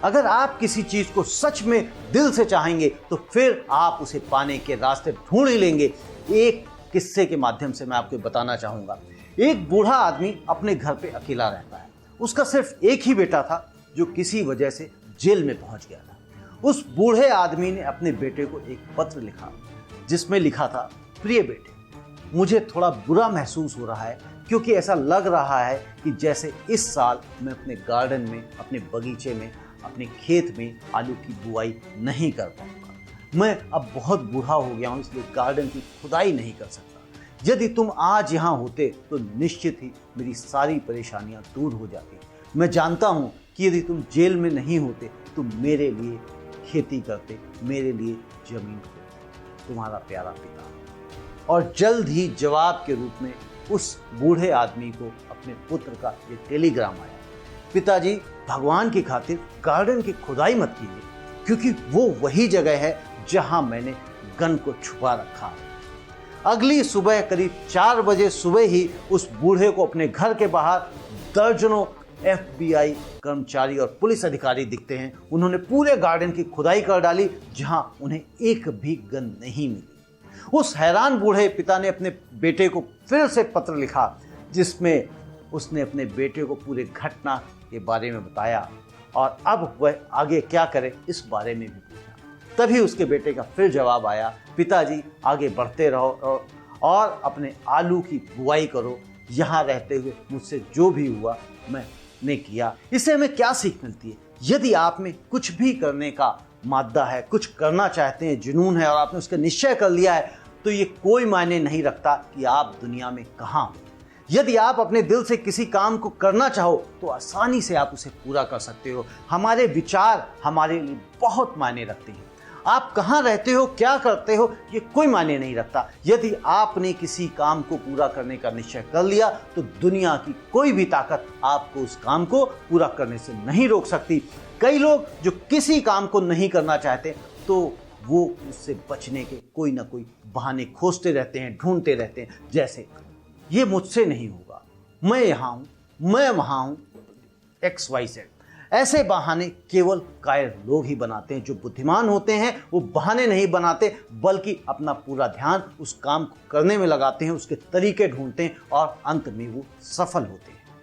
अगर आप किसी चीज को सच में दिल से चाहेंगे तो फिर आप उसे पाने के रास्ते ढूंढ ही लेंगे। एक किस्से के माध्यम से मैं आपको बताना चाहूंगा। एक बूढ़ा आदमी अपने घर पे अकेला रहता है। उसका सिर्फ एक ही बेटा था जो किसी वजह से जेल में पहुंच गया था। उस बूढ़े आदमी ने अपने बेटे को एक पत्र लिखा जिसमें लिखा था, प्रिय बेटे, मुझे थोड़ा बुरा महसूस हो रहा है क्योंकि ऐसा लग रहा है कि जैसे इस साल मैं अपने गार्डन में, अपने बगीचे में, अपने खेत में आलू की बुआई नहीं कर पाऊंगा। मैं अब बहुत बूढ़ा हो गया हूं, इसलिए गार्डन की खुदाई नहीं कर सकता। यदि तुम आज यहाँ होते तो निश्चित ही मेरी सारी परेशानियां दूर हो जाती। मैं जानता हूं कि यदि तुम जेल में नहीं होते तो मेरे लिए खेती करते, मेरे लिए जमीन खोदते। तुम्हारा प्यारा पिता। और जल्द ही जवाब के रूप में उस बूढ़े आदमी को अपने पुत्र का ये टेलीग्राम आया, पिताजी, भगवान की खातिर गार्डन की खुदाई मत कीजिए क्योंकि वो वही जगह है जहां मैंने गन को छुपा रखा है। अगली सुबह करीब 4 बजे सुबह ही उस बूढ़े को अपने घर के बाहर दर्जनों FBI कर्मचारी और पुलिस अधिकारी दिखते हैं। उन्होंने पूरे गार्डन की खुदाई कर डाली जहां उन्हें एक भी गन नहीं मिली। उस हैरान बूढ़े पिता ने अपने बेटे को फिर से पत्र लिखा जिसमें उसने अपने बेटे को पूरी घटना के बारे में बताया और अब वह आगे क्या करे इस बारे में भी पूछा। तभी उसके बेटे का फिर जवाब आया, पिताजी, आगे बढ़ते रहो और अपने आलू की बुआई करो। यहाँ रहते हुए मुझसे जो भी हुआ मैंने किया। इससे हमें क्या सीख मिलती है? यदि आप में कुछ भी करने का मादा है, कुछ करना चाहते हैं, जुनून है और आपने उसका निश्चय कर लिया है, तो ये कोई मायने नहीं रखता कि आप दुनिया में कहाँ हो। यदि आप अपने दिल से किसी काम को करना चाहो तो आसानी से आप उसे पूरा कर सकते हो। हमारे विचार हमारे लिए बहुत मायने रखते हैं। आप कहाँ रहते हो, क्या करते हो, ये कोई मायने नहीं रखता। यदि आपने किसी काम को पूरा करने का निश्चय कर लिया तो दुनिया की कोई भी ताकत आपको उस काम को पूरा करने से नहीं रोक सकती। कई लोग जो किसी काम को नहीं करना चाहते तो वो उससे बचने के कोई ना कोई बहाने खोजते रहते हैं, ढूंढते रहते हैं, जैसे ये मुझसे नहीं होगा, मैं यहाँ हूँ, मैं वहाँ हूँ, XYZ। ऐसे बहाने केवल कायर लोग ही बनाते हैं। जो बुद्धिमान होते हैं वो बहाने नहीं बनाते बल्कि अपना पूरा ध्यान उस काम को करने में लगाते हैं, उसके तरीके ढूंढते हैं और अंत में वो सफल होते हैं।